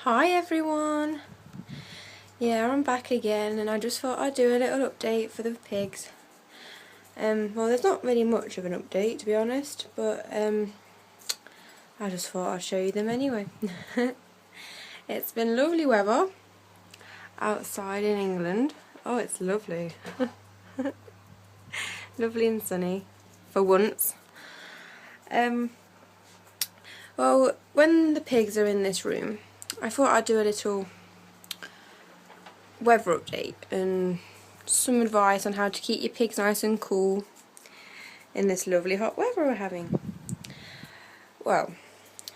Hi everyone! Yeah, I'm back again and I just thought I'd do a little update for the pigs. Well, there's not really much of an update to be honest, but I just thought I'd show you them anyway. It's been lovely weather outside in England. Oh, it's lovely. Lovely and sunny for once. Well, when the pigs are in this room, I thought I'd do a little weather update and some advice on how to keep your pigs nice and cool in this lovely hot weather we're having. Well,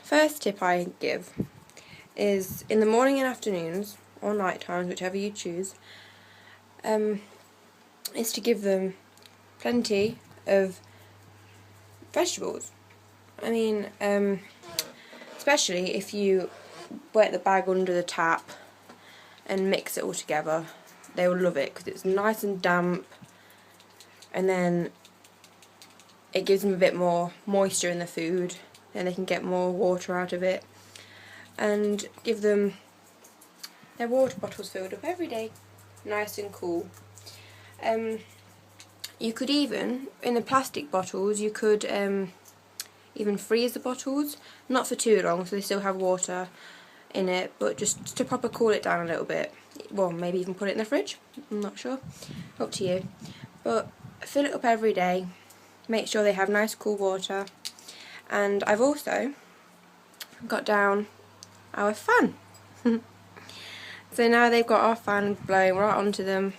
first tip I give is in the morning and afternoons, or night times, whichever you choose, is to give them plenty of vegetables. I mean, especially if you wet the bag under the tap and mix it all together, they will love it because it's nice and damp, and then it gives them a bit more moisture in the food and they can get more water out of it, and give them their water bottles filled up every day, nice and cool. You could even, in the plastic bottles, you could even freeze the bottles, not for too long so they still have water in it, but just to proper cool it down a little bit. Well, maybe even put it in the fridge, I'm not sure, up to you. But fill it up every day, make sure they have nice cool water. And I've also got down our fan. So now they've got our fan blowing right onto them,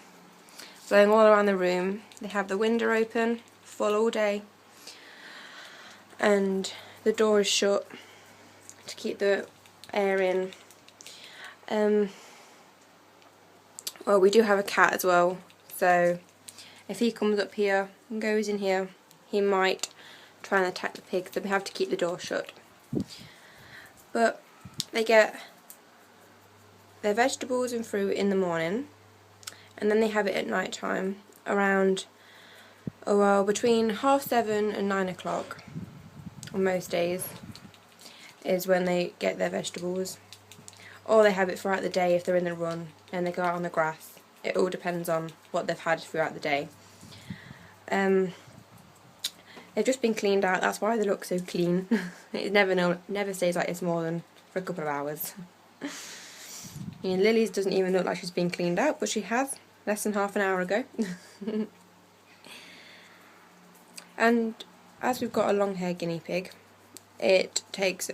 blowing all around the room. They have the window open full all day and the door is shut to keep the air in. Well, we do have a cat as well, so if he comes up here and goes in here, he might try and attack the pigs, so we have to keep the door shut. But they get their vegetables and fruit in the morning, and then they have it at night time around, oh well, between 7:30 and 9 o'clock on most days is when they get their vegetables, or they have it throughout the day if they're in the run and they go out on the grass. It all depends on what they've had throughout the day. They've just been cleaned out, that's why they look so clean. It never stays like this more than for a couple of hours. Lily's doesn't even look like she's been cleaned out, but she has, less than half an hour ago. And as we've got a long-haired guinea pig, it takes,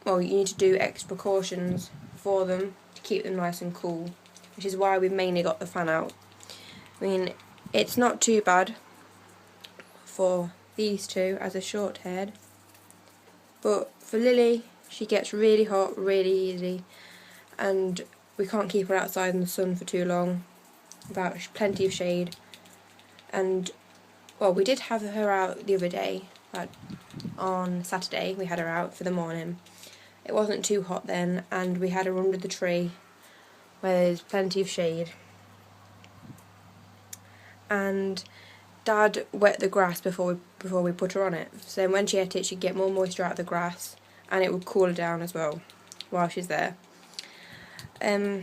well, you need to do extra precautions for them to keep them nice and cool, which is why we've mainly got the fan out. I mean, it's not too bad for these two as a short-haired, but for Lily, she gets really hot really easy, and we can't keep her outside in the sun for too long without plenty of shade. And well, we did have her out the other day, on Saturday we had her out for the morning. It wasn't too hot then, and we had her under the tree where there's plenty of shade. And Dad wet the grass before we put her on it, so when she ate it she'd get more moisture out of the grass and it would cool her down as well while she's there. As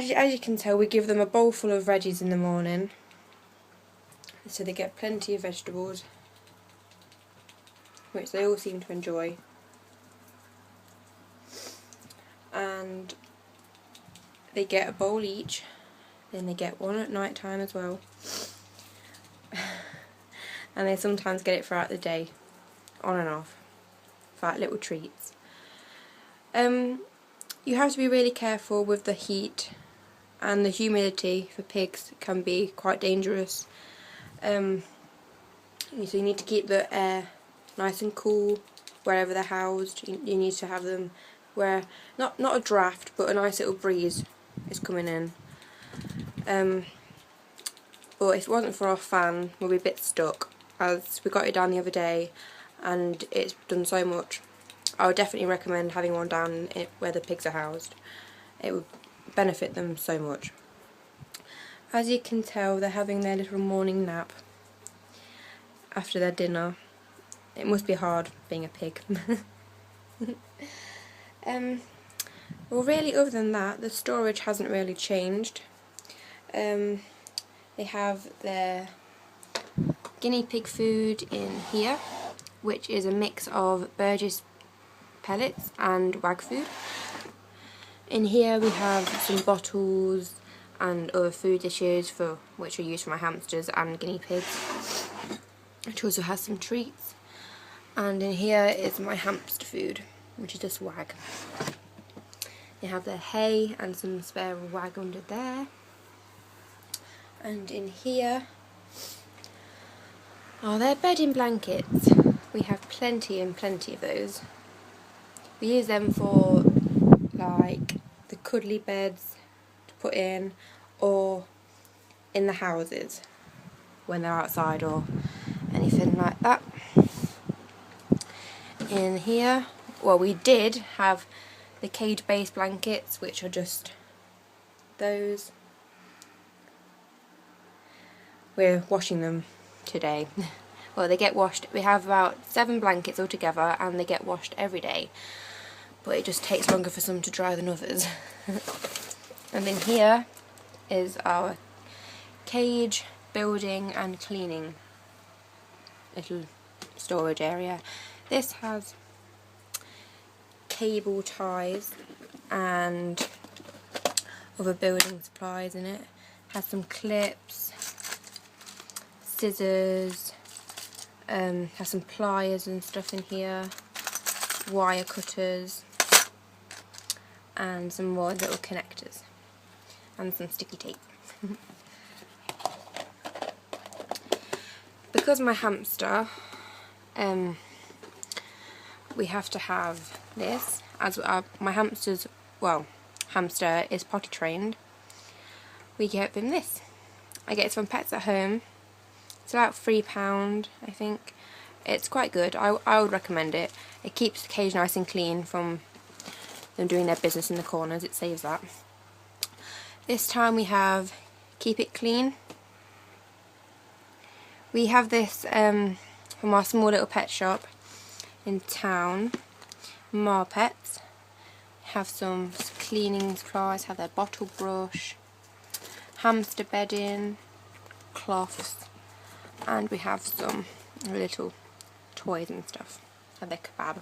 you can tell, we give them a bowl full of veggies in the morning, so they get plenty of vegetables, which they all seem to enjoy. And they get a bowl each, then they get one at night time as well. And they sometimes get it throughout the day, on and off, for like little treats. You have to be really careful with the heat, and the humidity for pigs can be quite dangerous. So you need to keep the air nice and cool wherever they're housed. You need to have them where not a draft, but a nice little breeze is coming in. But if it wasn't for our fan, we'd be a bit stuck, as we got it down the other day and it's done so much. I would definitely recommend having one down where the pigs are housed. It would benefit them so much. As you can tell, they're having their little morning nap after their dinner. It must be hard being a pig. Well, really, other than that, the storage hasn't really changed. They have their guinea pig food in here, which is a mix of Burgess pellets and wag food. In here we have some bottles and other food dishes which are used for my hamsters and guinea pigs, which also has some treats. And in here is my hamster food, which is just wag. They have their hay and some spare wag under there. And in here are their bedding blankets. We have plenty and plenty of those. We use them for like the cuddly beds to put in, or in the houses when they're outside or anything like that. In here, well, we did have the cage base blankets, which are just those. We're washing them today. Well, they get washed. We have about 7 blankets altogether and they get washed every day, but it just takes longer for some to dry than others. And in here is our cage, building and cleaning little storage area. This has cable ties and other building supplies in it. Has some clips, scissors, has some pliers and stuff in here, wire cutters, and some more little connectors, and some sticky tape. Because my hamster, we have to have this, as my hamster is potty trained. We get him this. I get it from Pets at Home. It's about £3, I think. It's quite good. I would recommend it. It keeps the cage nice and clean from them doing their business in the corners. It saves that. This time we have Keep It Clean. We have this from our small little pet shop in town, Pets. Have some cleaning supplies, have their bottle brush, hamster bedding, cloths, and we have some little toys and stuff, and their kebab.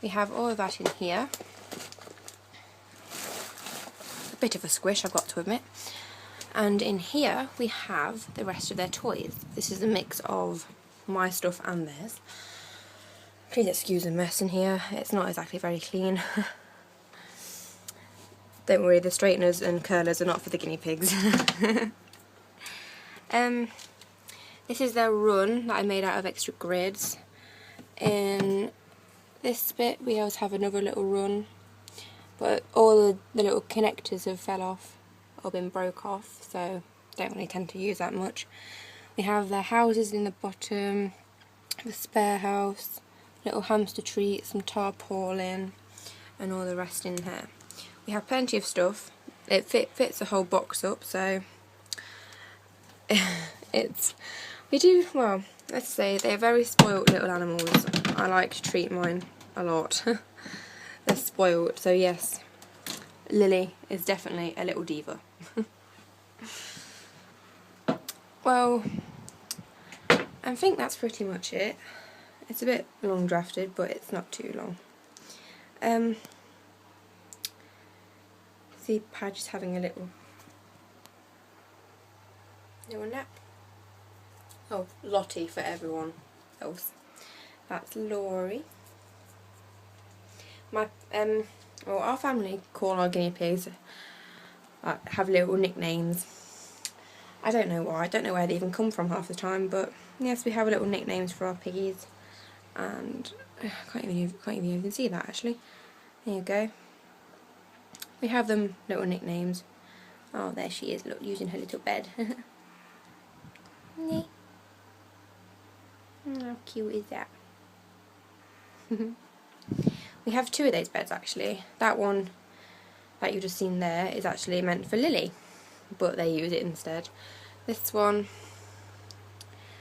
We have all of that in here. A bit of a squish, I've got to admit. And in here we have the rest of their toys. This is a mix of my stuff and theirs. Please excuse the mess in here, it's not exactly very clean. Don't worry, the straighteners and curlers are not for the guinea pigs. This is their run that I made out of extra grids. In this bit we also have another little run, but all the little connectors have fell off or been broke off, so don't really tend to use that much. We have their houses in the bottom, the spare house, little hamster treats, some tarpaulin, and all the rest in here. We have plenty of stuff. It fits the whole box up, so let's say they're very spoilt little animals. I like to treat mine a lot. They're spoilt, so yes, Lily is definitely a little diva. Well, I think that's pretty much it. It's a bit long drafted, but it's not too long. See Padge is having a little nap. Oh, Lottie for everyone else. That's Laurie. Our family call our guinea pigs, have little nicknames. I don't know why, I don't know where they even come from half the time, but yes, we have little nicknames for our piggies, and I can't even see that actually. There you go. We have them little nicknames. Oh, there she is, look, using her little bed. Nee. How cute is that? We have 2 of those beds actually. That one that you've just seen there is actually meant for Lily, but they use it instead. This one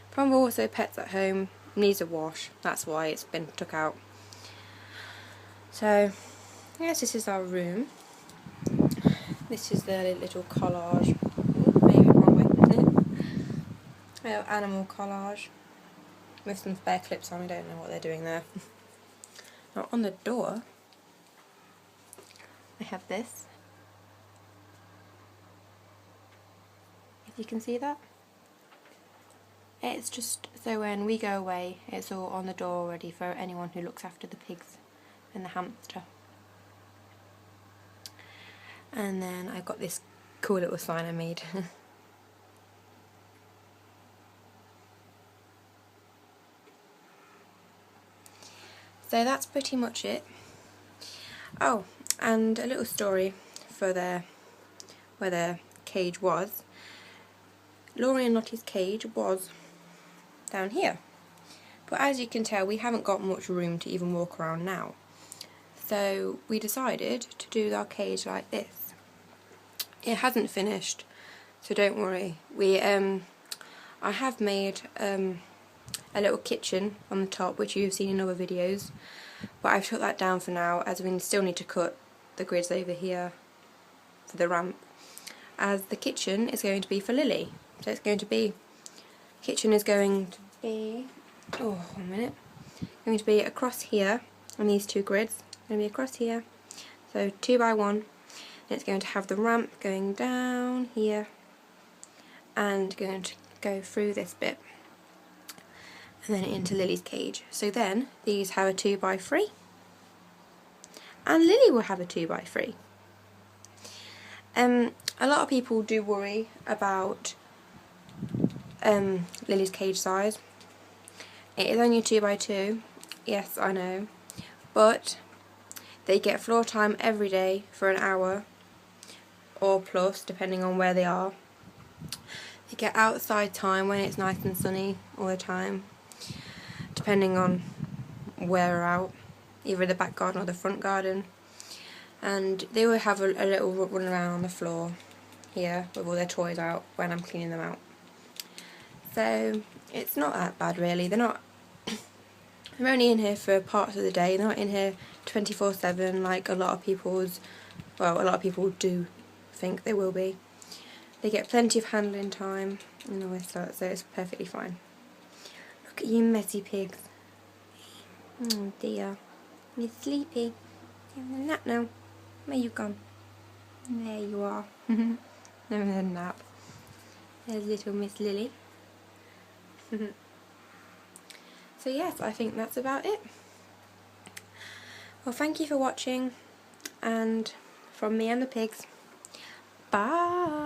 from also Pets at Home needs a wash, that's why it's been took out. So, yes, this is our room. This is the little collage. Maybe wrong way, isn't it? A little animal collage with some spare clips on. I don't know what they're doing there. Now on the door, I have this. If you can see that. It's just so when we go away, it's all on the door ready for anyone who looks after the pigs and the hamster. And then I've got this cool little sign I made. So that's pretty much it. Oh, and a little story for where their cage was. Laurie and Lottie's cage was down here. But as you can tell, we haven't got much room to even walk around now. So we decided to do our cage like this. It hasn't finished, so don't worry. I have made a little kitchen on the top, which you've seen in other videos, but I've shut that down for now, as we still need to cut the grids over here for the ramp, as the kitchen is going to be for Lily. So it's going to be, kitchen is going to be, oh, 1 minute, going to be across here on these two grids, going to be across here, so 2 by 1, and it's going to have the ramp going down here and going to go through this bit and then into Lily's cage. So then these have a 2 by 3 and Lily will have a 2 by 3. A lot of people do worry about Lily's cage size. It is only a 2 by 2, yes I know, but they get floor time every day for an hour or plus depending on where they are. They get outside time when it's nice and sunny all the time, depending on where we're out, either the back garden or the front garden. And they will have a little run around on the floor here with all their toys out when I'm cleaning them out. So it's not that bad really. They're only in here for parts of the day. They're not in here 24/7 like a lot of people do think they will be. They get plenty of handling time and all this stuff, so it's perfectly fine. Look at you messy pigs. Oh dear. You're sleepy. You're having a nap now. Where you gone? There you are. Having a nap. There's little Miss Lily. So yes, I think that's about it. Well, thank you for watching, and from me and the pigs, bye!